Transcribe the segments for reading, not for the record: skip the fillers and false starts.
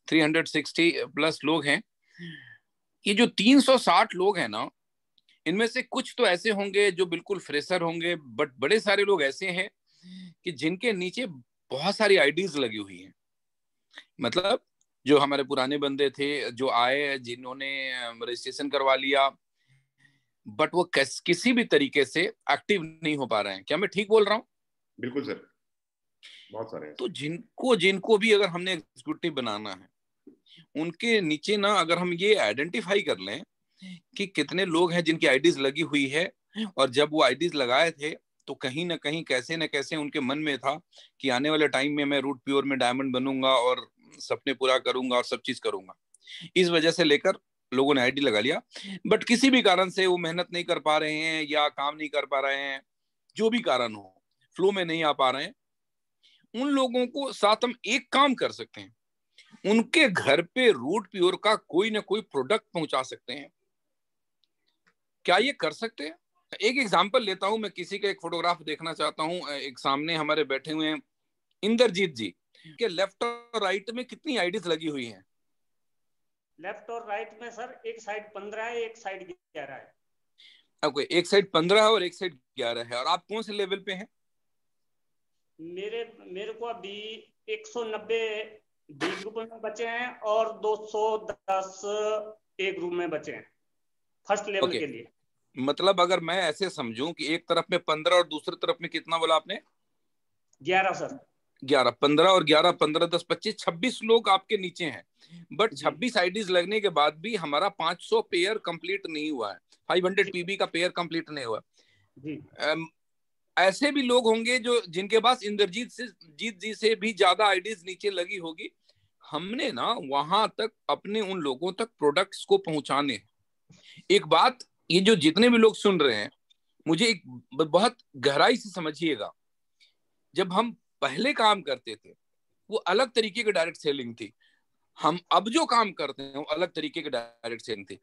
360 plus लोग हैं। ये जो 360 लोग हैं ना, इनमें से कुछ तो ऐसे होंगे जो बिल्कुल फ्रेशर होंगे, बट बड़े सारे लोग ऐसे हैं कि जिनके नीचे बहुत सारी आईडीज लगी हुई हैं। मतलब जो हमारे पुराने बंदे थे, जो आए, जिन्होंने रजिस्ट्रेशन करवा लिया, बट वो किसी भी तरीके से एक्टिव नहीं हो पा रहे हैं। क्या मैं ठीक बोल रहा हूँ? बिल्कुल सर, बहुत सारे हैं। तो जिनको जिनको भी अगर हमने एग्जीक्यूटिव बनाना है, उनके नीचे ना अगर हम ये आइडेंटिफाई कर लें कि कितने लोग हैं जिनकी आईडीज लगी हुई है, और जब वो आईडीज लगाए थे तो कहीं ना कहीं कैसे न कैसे उनके मन में था कि आने वाले टाइम में मैं रूट प्योर में डायमंड बनूंगा और सपने पूरा करूंगा और सब चीज करूंगा, इस वजह से लेकर लोगों ने आईडी लगा लिया। बट किसी भी कारण से वो मेहनत नहीं कर पा रहे हैं या काम नहीं कर पा रहे हैं, जो भी कारण हो, फ्लो में नहीं आ पा रहे हैं, उन लोगों को साथ हम एक काम कर सकते हैं, उनके घर पे रूट प्योर का कोई ना कोई प्रोडक्ट पहुंचा सकते हैं। क्या ये कर सकते हैं? एक एग्जांपल लेता हूं मैं, किसी का एक फोटोग्राफ देखना चाहता हूं। एक सामने हमारे बैठे हुए हैं इंद्रजीत जी, के लेफ्ट और राइट में कितनी आईडीज लगी हुई हैं? लेफ्ट और राइट में सर एक साइड 15 है, एक साइड 11 है। ओके, एक साइड 15 है और एक साइड 11 है। और आप कौन से लेवल पे हैं? मेरे को अभी 190 बी ग्रुप में बचे हैं और 210 ए ग्रुप में बचे हैं फर्स्ट लेवल के लिए। मतलब अगर मैं ऐसे समझूं कि एक तरफ में 15 और दूसरी तरफ में कितना बोला आपने? 11 सर। 11, 15 और 11, 15, 10, 25, 26 लोग आपके नीचे हैं। बट 26 आईडीज लगने के बाद भी हमारा 500 पेयर कंप्लीट नहीं हुआ है, 500 पीबी का पेयर कंप्लीट नहीं हुआ जी। ऐसे भी लोग होंगे जो जिनके पास जीत जी से भी ज्यादा आईडीज नीचे लगी होगी। हमने ना वहां तक अपने उन लोगों तक प्रोडक्ट्स को पहुंचाने। एक बात, ये जो जितने भी लोग सुन रहे हैं, मुझे एक बहुत गहराई से समझिएगा। जब हम पहले काम करते थे वो अलग तरीके की डायरेक्ट सेलिंग थी। हम अब जो काम करते हैं वो अलग तरीके की डायरेक्ट सेलिंग थी।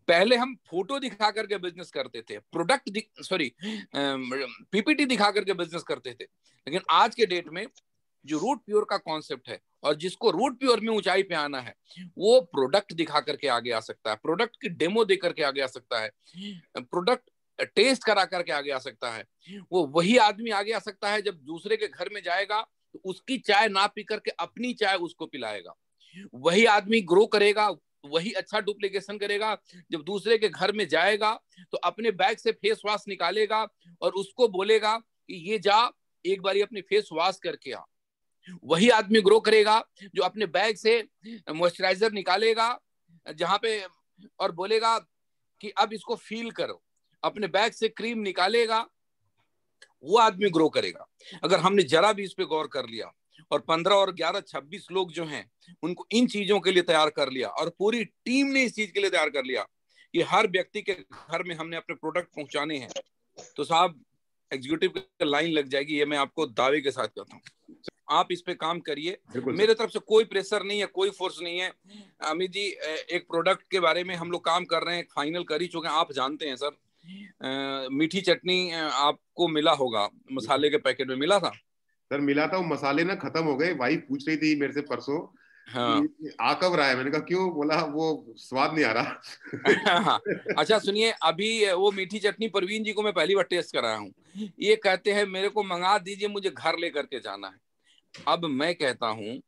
पहले हम फोटो दिखा करके बिजनेस करते थे, पीपीटी दिखा करके बिजनेस करते थे। लेकिन आज के डेट में जो रूट प्योर का कॉन्सेप्ट है और जिसको रूट प्योर में ऊंचाई पे आना है, वो प्रोडक्ट दिखा करके आगे आ सकता है, प्रोडक्ट की डेमो दे करके आगे आ सकता है, प्रोडक्ट टेस्ट करा करके आगे आ सकता है। वो वही आदमी आगे आ सकता है जब दूसरे के घर में जाएगा तो उसकी चाय ना पी करके अपनी चाय उसको पिलाएगा। वही आदमी ग्रो करेगा, वही अच्छा डुप्लीकेशन करेगा जब दूसरे के घर में जाएगा तो अपने बैग से फेस वॉश निकालेगा और उसको बोलेगा कि ये जा एक बारी अपनी फेस वॉश करके आ। वही आदमी ग्रो करेगा जो अपने बैग से मॉइस्चराइजर निकालेगा जहां पे और बोलेगा कि अब इसको फील करो, अपने बैग से क्रीम निकालेगा, वो आदमी ग्रो करेगा। अगर हमने जरा भी इस पे गौर कर लिया और 15 और 11, 26 लोग जो हैं उनको इन चीजों के लिए तैयार कर लिया और पूरी टीम ने इस चीज के लिए तैयार कर लिया कि हर व्यक्ति के घर में हमने अपने प्रोडक्ट पहुंचाने हैं, तो साहब एग्जीक्यूटिव की लाइन लग जाएगी। ये मैं आपको दावे के साथ कहता हूँ। आप इस पे काम करिए, मेरे तरफ से कोई प्रेशर नहीं है, कोई फोर्स नहीं है। अमित जी, एक प्रोडक्ट के बारे में हम लोग काम कर रहे हैं, फाइनल कर ही चुके हैं। आप जानते हैं सर, मीठी चटनी आपको मिला होगा, मसाले के पैकेट में मिला था सर। मिला था, वो मसाले ना खत्म हो गए। वाइफ पूछ रही थी मेरे से परसों, हाँ, आ कब रहा है? मैंने कहा क्यों? बोला वो स्वाद नहीं आ रहा। हाँ, अच्छा सुनिए, अभी वो मीठी चटनी परवीन जी को मैं पहली बार टेस्ट कराया हूँ। ये कहते हैं मेरे को मंगा दीजिए, मुझे घर लेकर के जाना है। अब मैं कहता हूँ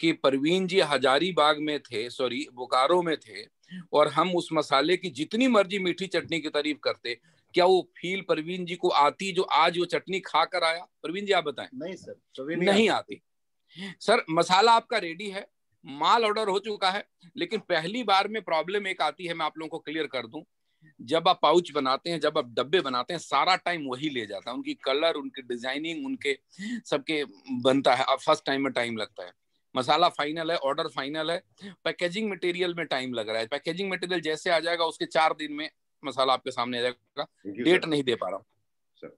कि परवीन जी हजारीबाग में थे, सॉरी बोकारो में थे, और हम उस मसाले की जितनी मर्जी मीठी चटनी की तारीफ करते, क्या वो फील परवीन जी को आती जो आज वो चटनी खा कर आया? परवीन जी आप बताएं। नहीं सर, नहीं आती। सर मसाला आपका रेडी है, माल ऑर्डर हो चुका है, लेकिन पहली बार में प्रॉब्लम एक आती है, मैं आप लोगों को क्लियर कर दूं। जब आप पाउच बनाते हैं, जब आप डब्बे बनाते हैं, सारा टाइम वही ले जाता है। उनकी कलर, उनकी डिजाइनिंग, उनके सबके बनता है। अब फर्स्ट टाइम में टाइम लगता है। मसाला फाइनल है, ऑर्डर फाइनल है, पैकेजिंग मटेरियल में टाइम लग रहा है। पैकेजिंग मटेरियल जैसे आ जाएगा उसके 4 दिन में मसाला आपके सामने आ जाएगा। डेट नहीं दे पा रहा हूँ।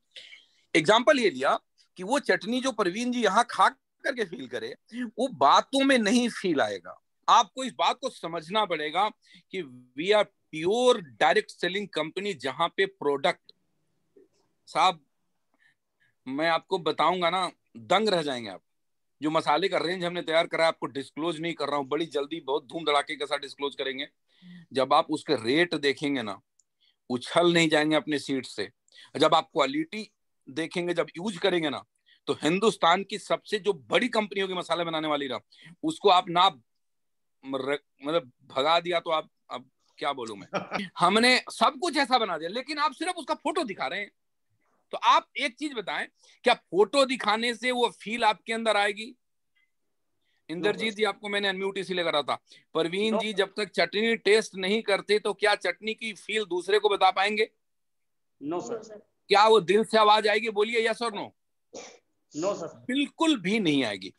एग्जाम्पल ये लिया कि वो चटनी जो परवीन जी यहाँ खा करके फील करे, वो बातों में नहीं फील आएगा। आपको इस बात को समझना पड़ेगा कि we are pure direct selling company, जहां पे प्रोडक्ट, साहब मैं आपको बताऊंगा ना, दंग रह जाएंगे आप। जो मसाले का रेंज हमने तैयार करा, आपको डिस्क्लोज नहीं कर रहा हूँ, बड़ी जल्दी बहुत धूम धड़ाके के साथ डिस्क्लोज करेंगे। जब आप उसके रेट देखेंगे ना, उछल नहीं जाएंगे अपने सीट से। जब आप क्वालिटी देखेंगे, जब यूज करेंगे ना, तो हिंदुस्तान की सबसे जो बड़ी कंपनी होगी मसाले बनाने वाली ना, उसको आप ना मतलब भगा दिया तो आप, अब क्या बोलूं मैं, हमने सब कुछ ऐसा बना दिया, लेकिन आप सिर्फ उसका फोटो दिखा रहे हैं। तो आप एक चीज बताएं, क्या फोटो दिखाने से वो फील आपके अंदर आएगी? इंद्रजीत जी, आपको मैंने अनम्यूट इसीलिए करा था। परवीन जी, जब तक चटनी टेस्ट नहीं करते तो क्या चटनी की फील दूसरे को बता पाएंगे? No sir. क्या वो दिल से आवाज आएगी? बोलिए यस और नो। नो सर, बिल्कुल भी नहीं आएगी।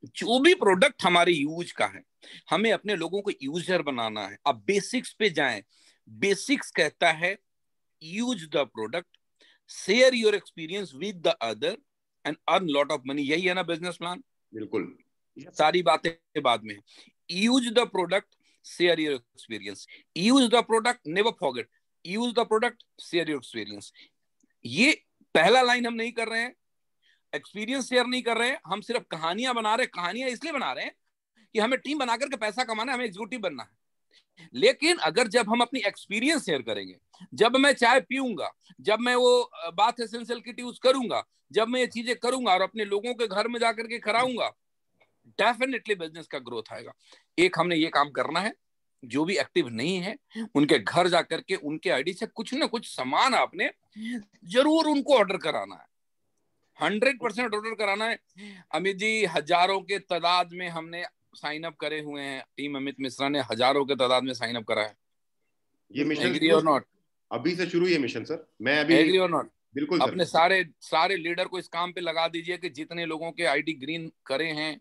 जो भी प्रोडक्ट हमारे यूज का है, हमें अपने लोगों को यूजर बनाना है। अब बेसिक्स पे जाएं। बेसिक्स कहता है use the product, share your experience with the other and earn lot of money. यही है ना बिजनेस प्लान? बिल्कुल। सारी बातें बाद में। Use the product, share your experience. Use the product, never forget, use the product, share your experience. ये पहला लाइन हम नहीं कर रहे हैं, एक्सपीरियंस शेयर नहीं कर रहे हैं, हम सिर्फ कहानियां बना रहे हैं। कहानियां इसलिए बना रहे हैं कि हमें टीम बना करके पैसा कमाना है, हमें एग्जीक्यूटिव बनना है। लेकिन अगर जब हम अपनी एक्सपीरियंस शेयर करेंगे, जब मैं चाय पीऊंगा, जब मैं वो बाथ एसेंशियल किट यूज करूंगा, जब मैं ये चीजें करूंगा और अपने लोगों के घर में जाकर के खिलाऊंगा, डेफिनेटली बिजनेस का ग्रोथ आएगा। एक हमने ये काम करना है, जो भी एक्टिव नहीं है उनके घर जाकर के उनके आईडी से कुछ ना कुछ सामान आपने जरूर उनको ऑर्डर कराना है। 100% ऑर्डर कराना है। अमित जी, हजारों के तादाद में हमने साइन अप करे हुए हैं। टीम अमित मिश्रा ने हजारों के तादाद में साइन अप करा है। ये मिशन एग्री और नॉट? अभी से शुरू ये मिशन सर, मैं अभी एग्री और नॉट? बिल्कुल अपने सारे लीडर को इस काम पे लगा दीजिए कि जितने लोगों के आईडी ग्रीन करे हैं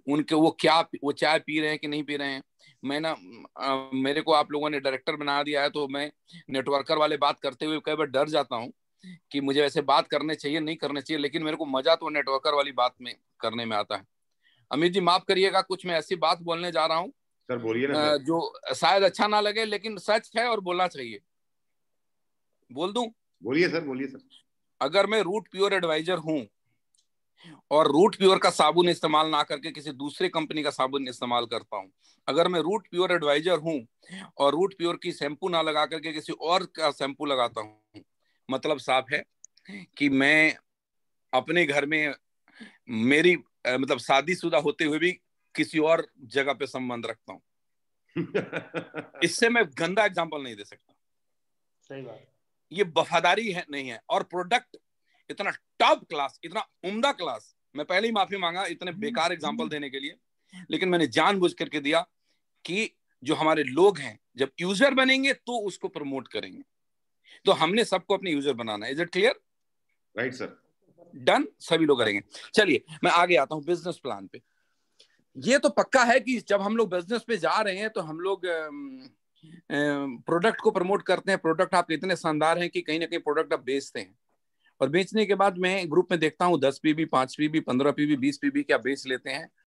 उनके वो चाय पी रहे हैं कि नहीं पी रहे हैं। मैं ना मेरे को आप लोगों ने डायरेक्टर बना दिया है, तो मैं नेटवर्कर वाले बात करते हुए कई बार डर जाता हूँ कि मुझे वैसे बात करने चाहिए नहीं करने चाहिए, लेकिन मेरे को मजा तो नेटवर्कर वाली बात में करने में आता है। अमित जी माफ करिएगा, कुछ मैं ऐसी बात बोलने जा रहा हूँ सर, बोलिए ना सर। जो शायद अच्छा ना लगे, लेकिन सच है और बोलना चाहिए। बोल दूं? बोलिए सर, बोलिए सर। अगर मैं रूट प्योर एडवाइजर हूं और रूट प्योर का साबुन इस्तेमाल ना करके किसी दूसरे कंपनी का साबुन इस्तेमाल करता हूं, अगर मैं रूट प्योर एडवाइजर हूं और रूट प्योर की शैम्पू ना लगा करके किसी और का शैम्पू लगाता हूं, मतलब साफ है कि मैं अपने घर में मेरी मतलब शादीशुदा होते हुए भी किसी और जगह पे संबंध रखता हूं। इससे मैं गंदा एग्जांपल नहीं दे सकता। सही बात। ये वफादारी है नहीं है। और प्रोडक्ट इतना टॉप क्लास, इतना उम्दा क्लास, मैं पहले ही माफी मांगा इतने बेकार एग्जांपल देने के लिए, लेकिन मैंने जानबूझ करके दिया कि जो हमारे लोग हैं जब यूजर बनेंगे तो उसको प्रमोट करेंगे। तो हमने सबको अपने यूजर बनाना है। Is it clear? Right sir. Done, सभी लोग करेंगे। चलिए मैं आगे आता हूं बिजनेस प्लान पे। ये तो पक्का है कि जब हम लोग बिजनेस पे जा रहे हैं तो हम लोग प्रोडक्ट को प्रमोट करते हैं। प्रोडक्ट आपके इतने शानदार हैं कि कहीं ना कहीं प्रोडक्ट आप बेचते हैं, और बेचने के बाद मैं ग्रुप में देखता हूँ 10 पीबी, 5 पीबी, 15 पीबी, 20 पीबी क्या बेच लेते हैं।